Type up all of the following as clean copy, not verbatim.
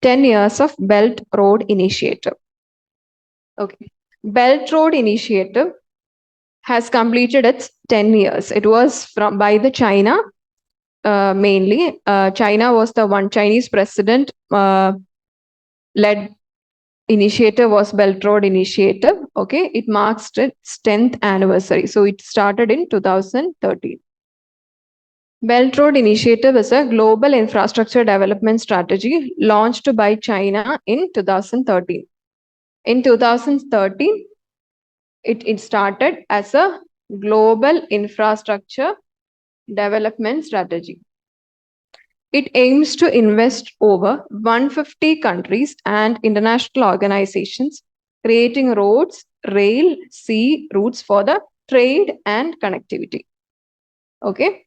10 years of Belt Road Initiative. Okay. Belt Road Initiative has completed its 10 years. It was by the China mainly. China was the one Chinese president led initiative was Belt Road Initiative. Okay, it marks its 10th anniversary. So it started in 2013. Belt Road Initiative is a global infrastructure development strategy launched by China in 2013. In 2013, it started as a global infrastructure development strategy. It aims to invest over 150 countries and international organizations, creating roads, rail, sea routes for the trade and connectivity. Okay.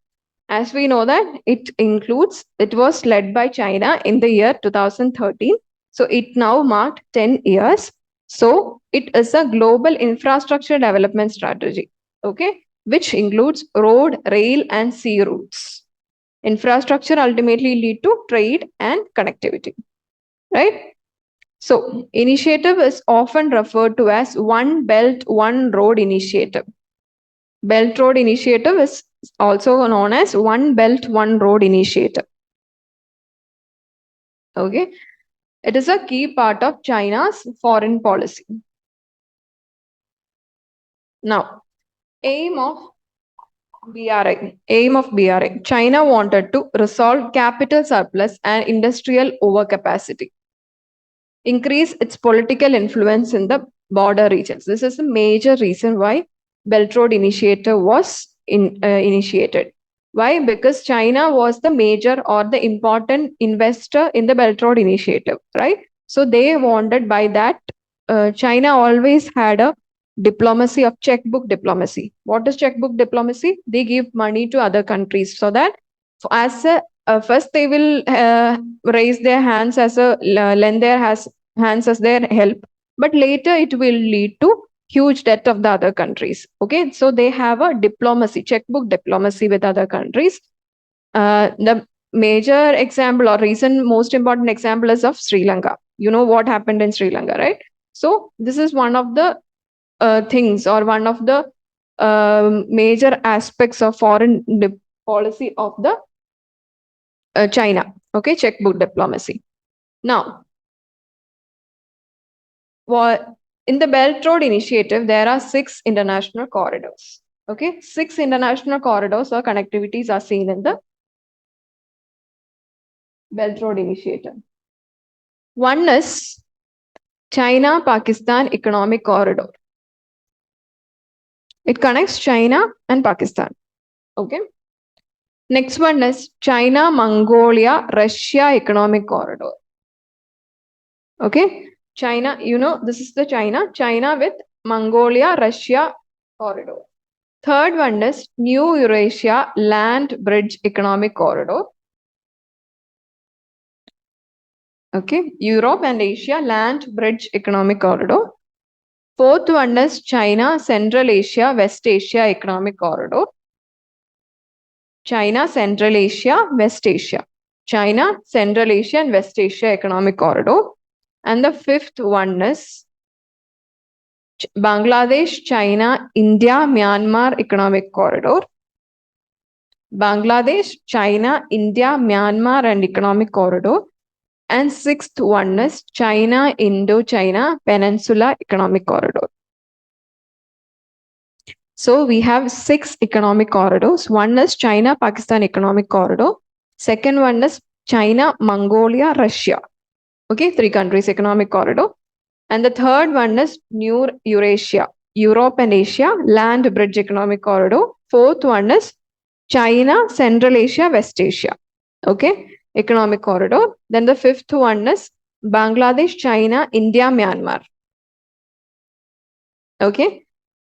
As we know that it was led by China in the year 2013. So it now marked 10 years. So it is a global infrastructure development strategy, okay, which includes road, rail, and sea routes. Infrastructure ultimately lead to trade and connectivity, right? So initiative is often referred to as One Belt, One Road Initiative. Belt Road Initiative is also known as One Belt, One Road Initiative. Okay. It is a key part of China's foreign policy. Now, aim of BRI. Aim of BRI. China wanted to resolve capital surplus and industrial overcapacity, increase its political influence in the border regions. This is a major reason why Belt Road Initiative was initiated. Why? Because China was the major or the important investor in the Belt Road Initiative, right? So they wanted by that, China always had a diplomacy of checkbook diplomacy. What is checkbook diplomacy? They give money to other countries so that as a first they will raise their hands as a lend their hands as their help, but later it will lead to huge debt of the other countries. Okay, so they have a diplomacy, checkbook diplomacy with other countries. The major example or recent most important example is of Sri Lanka. You know what happened in Sri Lanka, right? So this is one of the things or one of the major aspects of foreign policy of the China. Okay, checkbook diplomacy. Now, in the Belt Road Initiative, there are 6 international corridors. Okay, 6 international corridors or connectivities are seen in the Belt Road Initiative. One is China-Pakistan Economic Corridor. It connects China and Pakistan. Okay. Next one is China-Mongolia-Russia Economic Corridor. Okay. China, you know, this is the China with Mongolia, Russia corridor. Third one is New Eurasia Land Bridge Economic Corridor. Okay, Europe and Asia Land Bridge Economic Corridor. Fourth one is China Central Asia West Asia Economic Corridor. China Central Asia West Asia. China Central Asia and West Asia Economic Corridor. And the fifth one is Bangladesh, China, India, Myanmar Economic Corridor. Bangladesh, China, India, Myanmar and Economic Corridor. And sixth one is China, Indo-China Peninsula Economic Corridor. So we have 6 economic corridors. One is China-Pakistan Economic Corridor. Second one is China, Mongolia, Russia. Okay, 3 countries economic corridor. And the third one is New Eurasia, Europe and Asia Land Bridge Economic Corridor. Fourth one is China, Central Asia, West Asia. Okay, economic corridor. Then the fifth one is Bangladesh, China, India, Myanmar. Okay,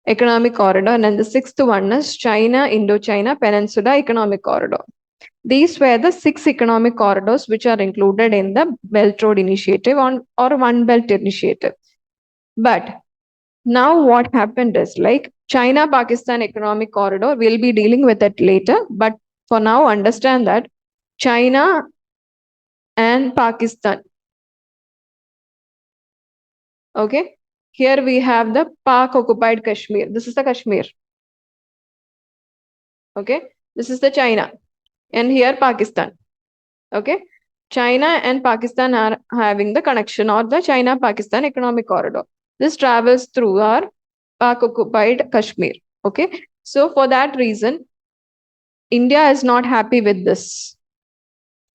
economic corridor. And then the sixth one is China, Indo-China Peninsula Economic Corridor. These were the 6 economic corridors which are included in the Belt Road Initiative or One Belt Initiative. But now what happened is like China-Pakistan Economic Corridor, we'll be dealing with it later. But for now, understand that China and Pakistan, Okay. Here we have the Pak occupied Kashmir. This is the Kashmir. Okay. This is the China. And here Pakistan. Okay. China and Pakistan are having the connection or the China-Pakistan economic corridor. This travels through our Pak occupied Kashmir. Okay. So for that reason, India is not happy with this.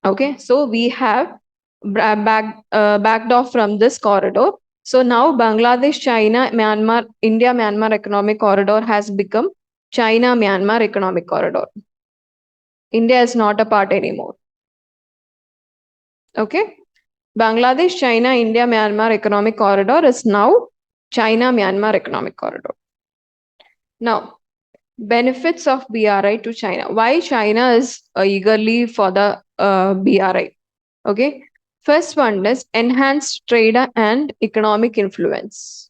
Okay. So we have backed off from this corridor. So now Bangladesh, China, Myanmar, India, Myanmar economic corridor has become China, Myanmar economic corridor. India is not a part anymore. Okay. Bangladesh, China, India, Myanmar economic corridor is now China, Myanmar economic corridor. Now, benefits of BRI to China. Why China is eagerly for the BRI? Okay. First one is enhanced trade and economic influence.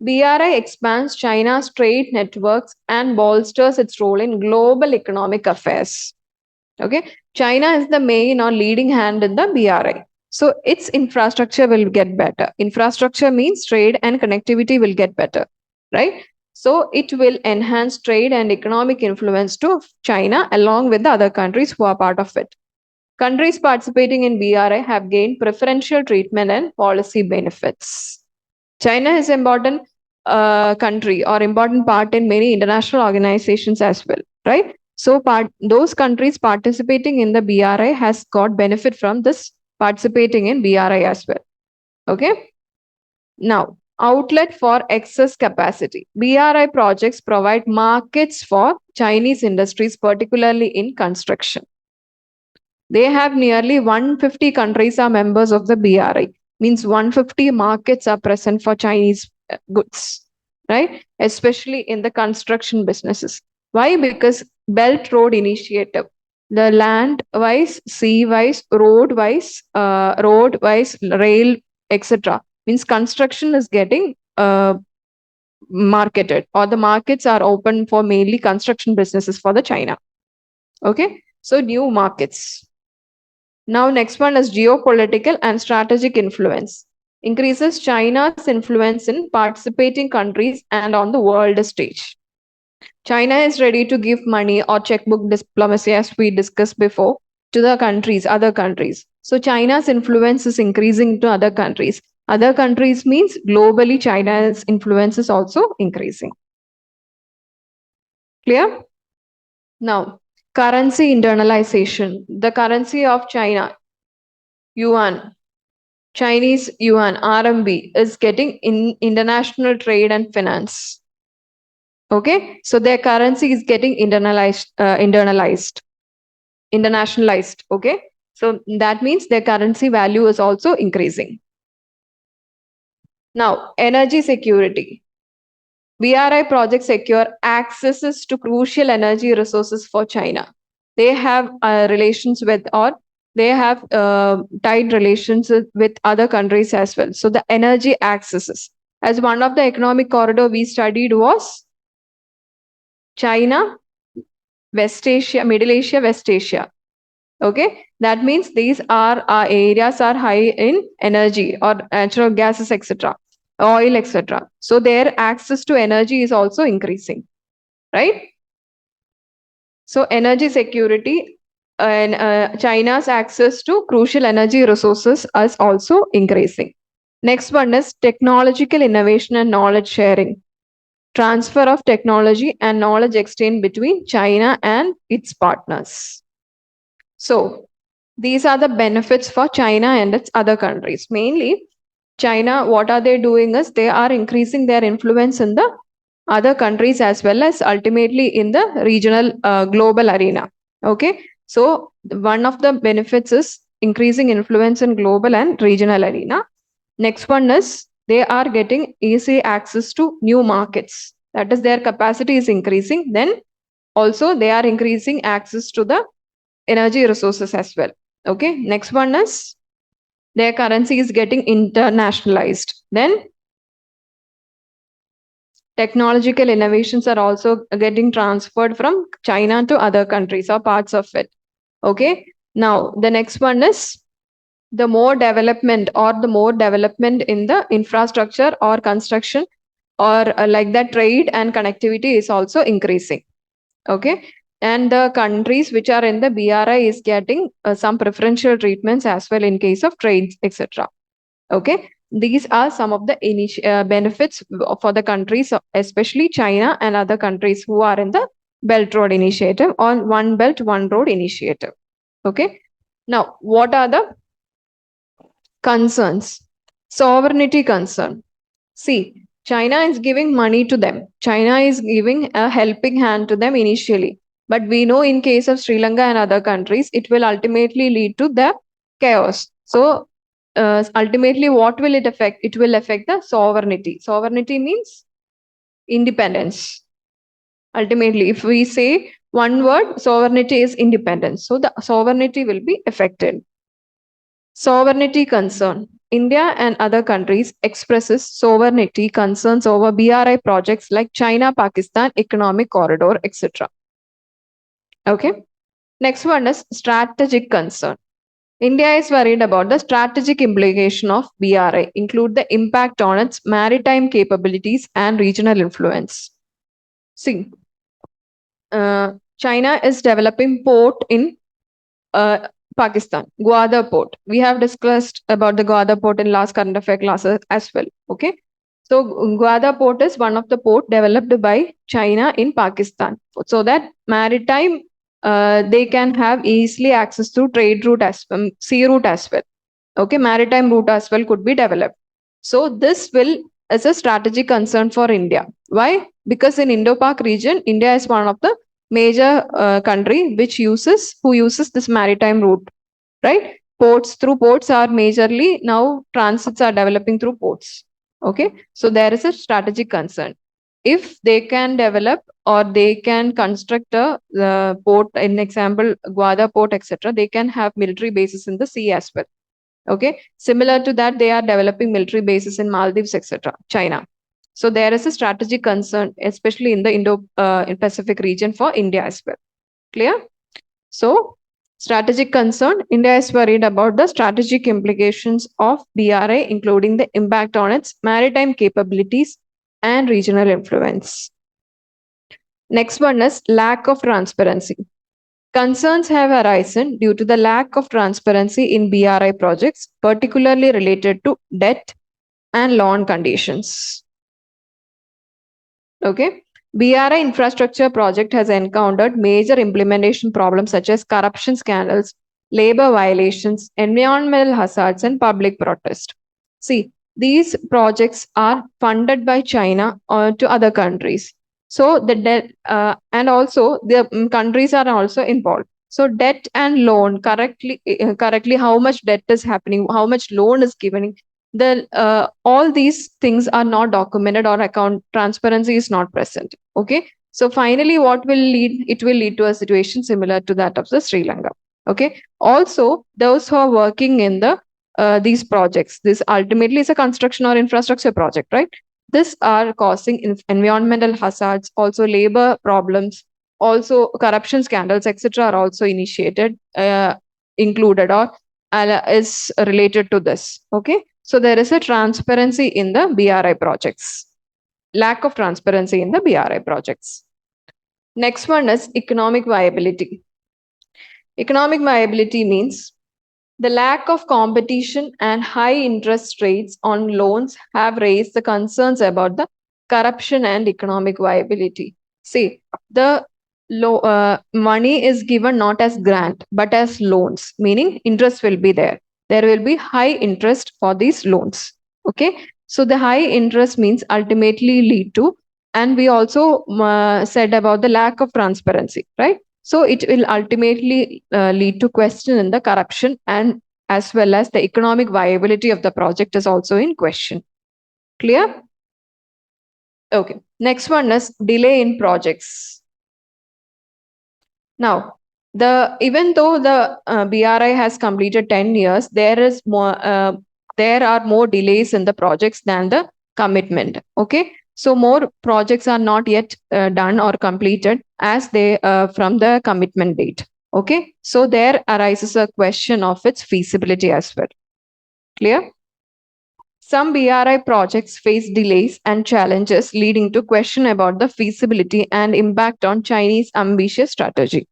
BRI expands China's trade networks and bolsters its role in global economic affairs. Okay, China is the main or leading hand in the BRI. So its infrastructure will get better. Infrastructure means trade and connectivity will get better, right? So it will enhance trade and economic influence to China along with the other countries who are part of it. Countries participating in BRI have gained preferential treatment and policy benefits. China is important country or important part in many international organizations as well, right? So those countries participating in the BRI has got benefit from this participating in BRI as well. Okay. Now, outlet for excess capacity. BRI projects provide markets for Chinese industries, particularly in construction. They have nearly 150 countries are members of the BRI. Means 150 markets are present for Chinese goods, right? Especially in the construction businesses. Why? Because Belt Road Initiative, the land-wise, sea-wise, road-wise, rail, etc. Means construction is getting marketed, or the markets are open for mainly construction businesses for the China. Okay, so new markets. Now, next one is geopolitical and strategic influence. Increases China's influence in participating countries and on the world stage. China is ready to give money or checkbook diplomacy, as we discussed before, to the countries, other countries. So China's influence is increasing to other countries. Other countries means globally China's influence is also increasing. Clear? Now, currency internalization. The currency of China, yuan, Chinese yuan, RMB, is getting in international trade and finance. Okay, so their currency is getting internationalized. Okay, so that means their currency value is also increasing. Now, energy security. BRI projects secure accesses to crucial energy resources for China. They have relations with, or they have tight relations with other countries as well. So the energy accesses. As one of the economic corridor we studied was China, West Asia, Middle Asia, West Asia. Okay, that means these are areas are high in energy or natural gases, etc., oil, etc. So their access to energy is also increasing, right? So energy security and China's access to crucial energy resources is also increasing. Next one is technological innovation and knowledge sharing. Transfer of technology and knowledge exchange between China and its partners. So these are the benefits for China and its other countries. Mainly, China, what are they doing is they are increasing their influence in the other countries as well as ultimately in the regional global arena. Okay, so one of the benefits is increasing influence in global and regional arena. Next one is they are getting easy access to new markets. That is, their capacity is increasing. Then also they are increasing access to the energy resources as well. Okay, next one is their currency is getting internationalized. Then technological innovations are also getting transferred from China to other countries or parts of it. Okay, now the next one is the more development in the infrastructure or construction or like that trade and connectivity is also increasing. Okay. And the countries which are in the BRI is getting some preferential treatments as well in case of trades, etc. Okay. These are some of the benefits for the countries, especially China and other countries who are in the Belt Road Initiative or One Belt, One Road Initiative. Okay. Now, what are the concerns? Sovereignty concern. See, China is giving money to them. China is giving a helping hand to them initially. But we know in case of Sri Lanka and other countries, it will ultimately lead to the chaos. So, ultimately, what will it affect? It will affect the sovereignty. Sovereignty means independence. Ultimately, if we say one word, sovereignty is independence. So, the sovereignty will be affected. Sovereignty concern. India and other countries expresses sovereignty concerns over BRI projects like China-Pakistan Economic Corridor, etc. Okay. Next one is strategic concern. India is worried about the strategic implication of BRI, include the impact on its maritime capabilities and regional influence. See, China is developing port in Pakistan, Gwadar port. We have discussed about the Gwadar port in last current affair classes as well. Okay. So Gwadar port is one of the port developed by China in Pakistan. So that maritime, they can have easily access to trade route as sea route as well. Okay, maritime route as well could be developed. So this will is a strategic concern for India. Why? Because in Indo-Pak region, India is one of the major country who uses this maritime route, right? Ports are majorly now transits are developing through ports. Okay, so there is a strategic concern. If they can develop or they can construct a port, in example, Gwadar port, etc., they can have military bases in the sea as well. Okay, similar to that, they are developing military bases in Maldives, etc., China. So there is a strategic concern, especially in the Indo-Pacific region for India as well. Clear? So, strategic concern, India is worried about the strategic implications of BRI, including the impact on its maritime capabilities and regional influence. Next one is lack of transparency. Concerns have arisen due to the lack of transparency in BRI projects, particularly related to debt and loan conditions. Okay. BRI infrastructure project has encountered major implementation problems such as corruption scandals, labor violations, environmental hazards, and public protest. See, these projects are funded by China or to other countries. So the debt and also the countries are also involved. So debt and loan correctly how much debt is happening, how much loan is given, the all these things are not documented or account transparency is not present. Okay, so finally what will lead, it will lead to a situation similar to that of the Sri Lanka. Okay, also those who are working in the these projects, this ultimately is a construction or infrastructure project, right? This are causing environmental hazards, also labor problems, also corruption scandals, etc., are also initiated, included or is related to this. Okay, so there is a transparency in the BRI projects. Lack of transparency in the BRI projects. Next one is economic viability. Economic viability means the lack of competition and high interest rates on loans have raised the concerns about the corruption and economic viability. See, the money is given not as grant but as loans, meaning interest will be there. There will be high interest for these loans. Okay, so the high interest means ultimately lead to, and we also said about the lack of transparency, right? So it will ultimately lead to question in the corruption, and as well as the economic viability of the project is also in question. Clear? Okay. Next one is delay in projects. Now, even though the BRI has completed 10 years, there are more delays in the projects than the commitment. Okay, so more projects are not yet done or completed as they from the commitment date. Okay, so there arises a question of its feasibility as well. Clear? Some BRI projects face delays and challenges, leading to question about the feasibility and impact on Chinese ambitious strategy.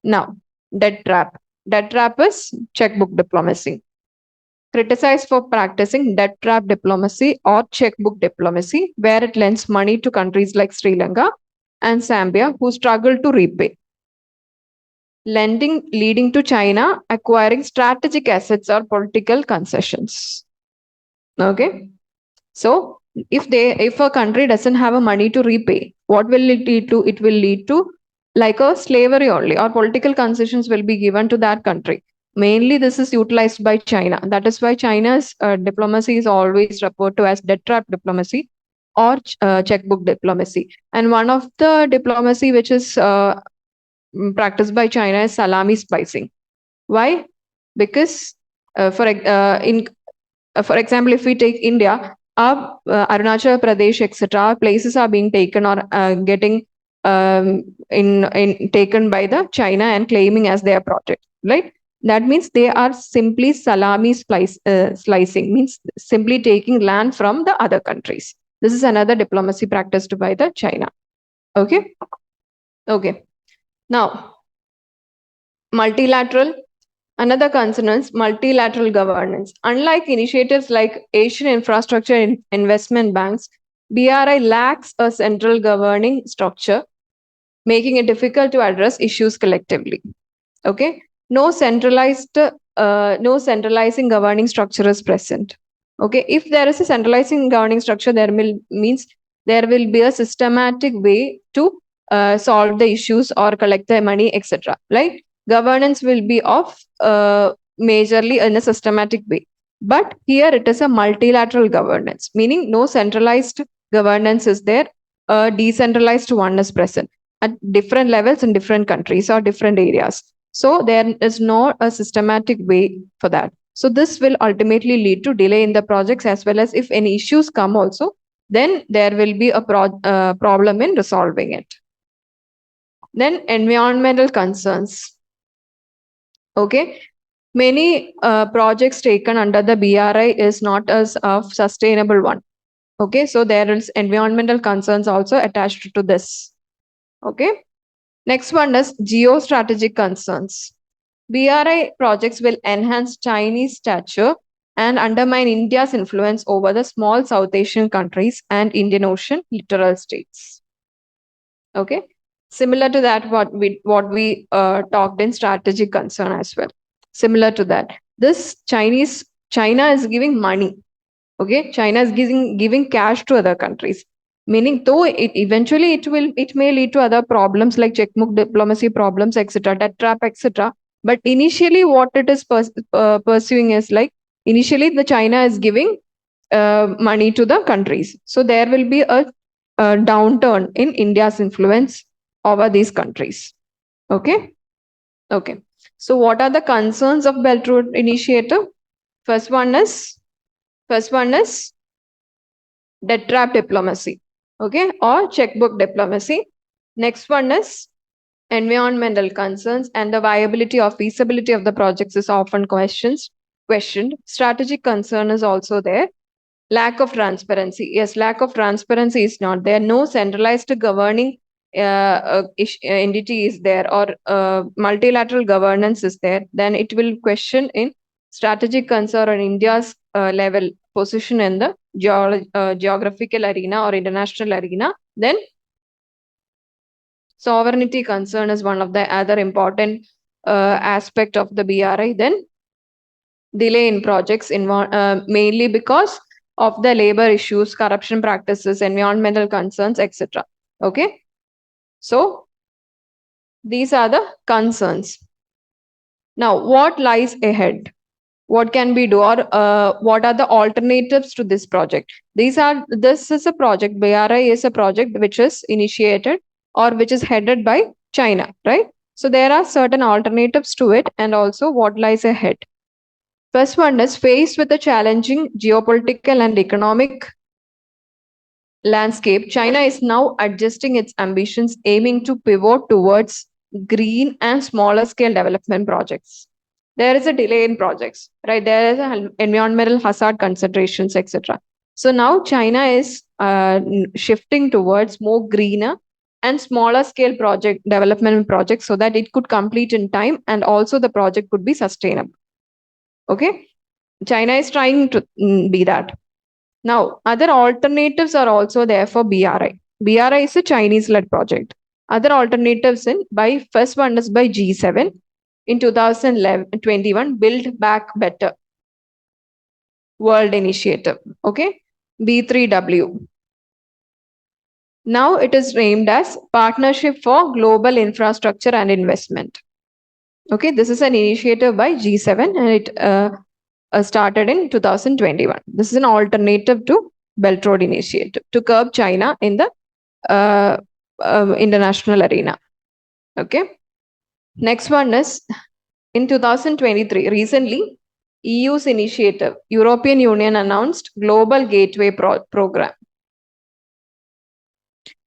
Now, debt trap. Debt trap is checkbook diplomacy. Criticized for practicing debt trap diplomacy or checkbook diplomacy, where it lends money to countries like Sri Lanka and Zambia who struggle to repay. Lending leading to China acquiring strategic assets or political concessions. Okay. So if a country doesn't have a money to repay, what will it lead to? It will lead to like a slavery only, or political concessions will be given to that country. Mainly this is utilized by China. That is why China's diplomacy is always referred to as debt trap diplomacy or checkbook diplomacy. And one of the diplomacy which is practiced by China is salami spicing. Why? Because for example, if we take India, our Arunachal Pradesh, etc., places are being taken or getting taken by the China and claiming as their project, right? That means they are simply salami slicing, means simply taking land from the other countries. This is another diplomacy practiced by the China. Okay. Okay. Now, multilateral. Another concern is multilateral governance. Unlike initiatives like Asian Infrastructure Investment Banks, BRI lacks a central governing structure, making it difficult to address issues collectively. Okay, no centralizing governing structure is present. Okay, if there is a centralizing governing structure, means there will be a systematic way to solve the issues or collect the money, etc. Right? Governance will be of majorly in a systematic way. But here it is a multilateral governance, meaning no centralized governance is there. A decentralized one is present at different levels in different countries or different areas. So there is not a systematic way for that. So this will ultimately lead to delay in the projects, as well as if any issues come also, then there will be a problem in resolving it. Then environmental concerns. Okay. Many projects taken under the BRI is not as a sustainable one. Okay. So there is environmental concerns also attached to this. Okay. Next one is geostrategic concerns. BRI projects will enhance Chinese stature and undermine India's influence over the small South Asian countries and Indian Ocean littoral states. Okay, similar to that, what we talked in strategic concern as well. Similar to that, this China is giving money. Okay, China is giving cash to other countries, meaning though eventually it may lead to other problems like checkbook diplomacy problems, etc., debt trap, etc. But initially what it is pursuing is like, initially the China is giving money to the countries, so there will be a downturn in India's influence over these countries. Okay. Okay, so what are the concerns of Belt Road Initiative? First one is debt trap diplomacy, okay, or checkbook diplomacy. Next one is environmental concerns, and the viability or feasibility of the projects is often questioned. Strategic concern is also there. Lack of transparency. Yes, lack of transparency is not there. No centralized governing entity is there, or multilateral governance is there. Then it will question in strategic concern on India's level position in the geographical arena or international arena. Then sovereignty concern is one of the other important aspect of the BRI. Then delay in projects mainly because of the labor issues, corruption practices, environmental concerns, etc. Okay, so these are the concerns. Now, what lies ahead? What can we do, or what are the alternatives to this project? This is a project, BRI is a project which is initiated or which is headed by China, right? So there are certain alternatives to it, and also what lies ahead. First one is, faced with a challenging geopolitical and economic landscape, China is now adjusting its ambitions, aiming to pivot towards green and smaller scale development projects. there is a delay in projects, right? There is environmental hazard considerations, etc. So now China is shifting towards more greener and smaller scale project development projects so that it could complete in time and also the project could be sustainable. Okay, China is trying to be that. Now, other alternatives are also there for BRI. BRI is a Chinese-led project. Other alternatives in by first one is by G7 in 2021, Build Back Better World Initiative. Okay, B3W. Now it is named as Partnership for Global Infrastructure and Investment. Okay, this is an initiative by G7 and it started in 2021. This is an alternative to Belt Road Initiative to curb China in the international arena. Okay. Next one is in 2023, recently, EU's initiative, European Union announced Global Gateway Program.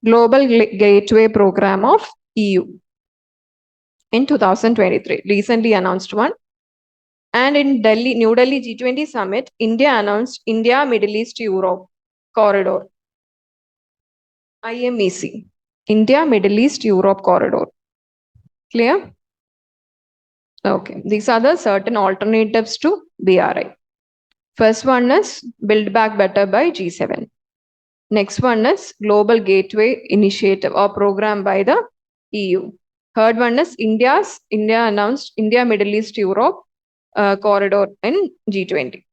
Global Gateway Program of EU in 2023, recently announced one. And in New Delhi G20 summit, India announced India, Middle East, Europe corridor. IMEC, India, Middle East, Europe corridor. Clear? Okay. These are the certain alternatives to BRI. First one is Build Back Better by G7. Next one is Global Gateway Initiative or program by the EU. Third one is India announced India, Middle East, Europe corridor in G20.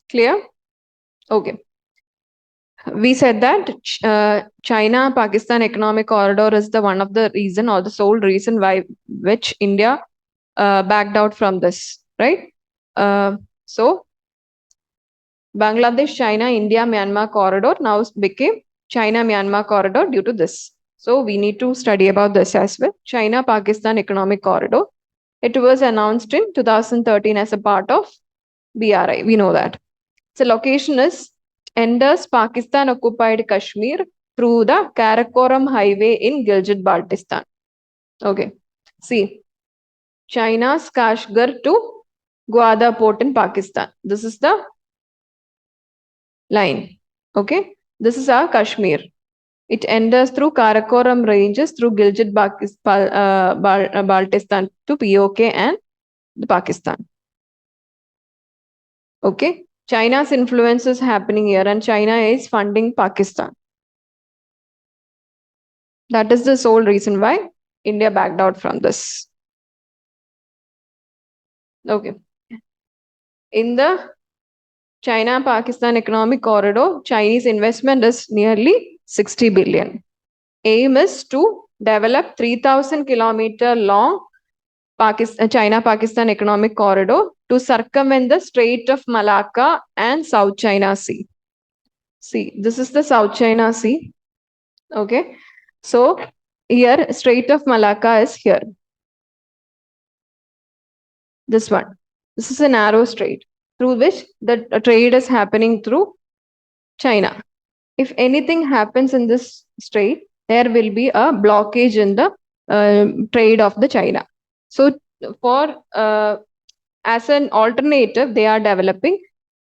Clear? Okay. We said that China-Pakistan economic corridor is the one of the reason or the sole reason why which India backed out from this, right? So Bangladesh, China, India, Myanmar corridor now became China-Myanmar corridor due to this. So we need to study about this as well. China-Pakistan economic corridor. It was announced in 2013 as a part of BRI. We know that. So location is enters Pakistan occupied Kashmir through the Karakoram highway in Gilgit-Baltistan. Okay. See, China's Kashgar to Gwadar port in Pakistan. This is the line. Okay. This is our Kashmir. It enters through Karakoram ranges through Gilgit-Baltistan to POK and the Pakistan. Okay. China's influence is happening here and China is funding Pakistan. That is the sole reason why India backed out from this. Okay. In the China-Pakistan economic corridor, Chinese investment is nearly 60 billion. Aim is to develop 3,000 kilometer long China-Pakistan economic corridor to circumvent the Strait of Malacca and South China Sea. See, this is the South China Sea. Okay. So here Strait of Malacca is here. This one. This is a narrow strait through which the trade is happening through China. If anything happens in this strait, there will be a blockage in the trade of the China. So for as an alternative, they are developing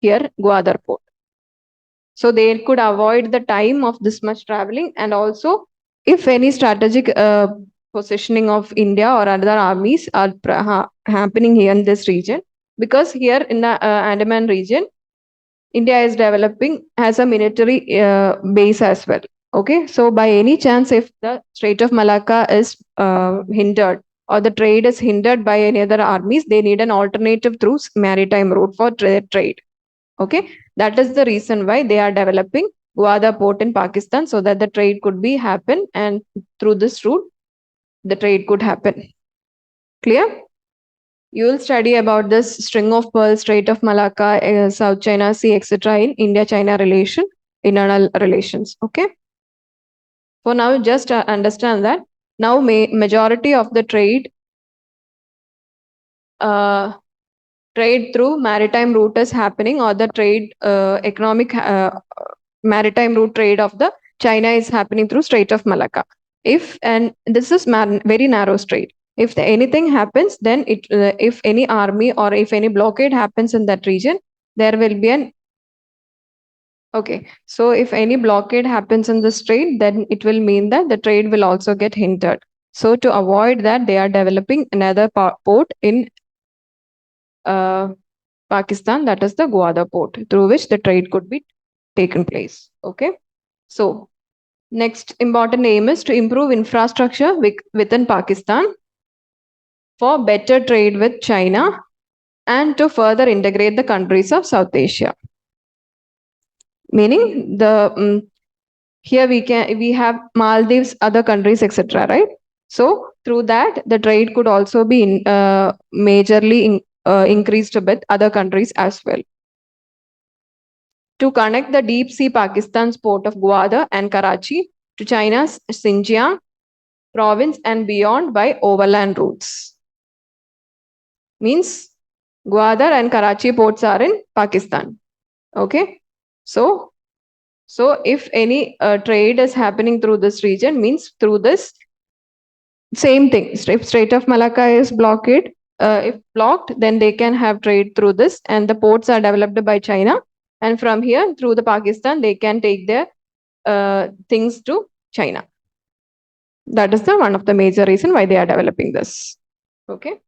here Gwadar port. So they could avoid the time of this much traveling, and also if any strategic positioning of India or other armies are happening here in this region, because here in the Andaman region, India is developing as a military base as well. Okay, so by any chance, if the Strait of Malacca is hindered or the trade is hindered by any other armies, they need an alternative through maritime route for trade. Okay, that is the reason why they are developing Gwadar port in Pakistan so that the trade could be happen and through this route, the trade could happen. Clear? You will study about this string of pearls, Strait of Malacca, South China Sea, etc. in India-China relation, internal relations. Okay. For now, just understand that now majority of the trade through maritime route is happening, or the trade economic maritime route trade of the China is happening through Strait of Malacca. And this is very narrow strait. If anything happens, then if any army or if any blockade happens in that region, there will be an okay. So if any blockade happens in the strait, then it will mean that the trade will also get hindered. So to avoid that, they are developing another port in uh, Pakistan, that is the Gwadar port, through which the trade could be taken place. Okay. So next important aim is to improve infrastructure within Pakistan for better trade with China and to further integrate the countries of South Asia. Meaning here we have Maldives, other countries, etc. Right? So through that, the trade could also be majorly increased with other countries as well. To connect the deep sea Pakistan's port of Gwadar and Karachi to China's Xinjiang province and beyond by overland routes. Means Gwadar and Karachi ports are in Pakistan. Okay. So if any trade is happening through this region, means through this same thing. If Strait of Malacca is blocked, if blocked, then they can have trade through this, and the ports are developed by China. And from here, through the Pakistan, they can take their things to China. That is the one of the major reason why they are developing this. Okay.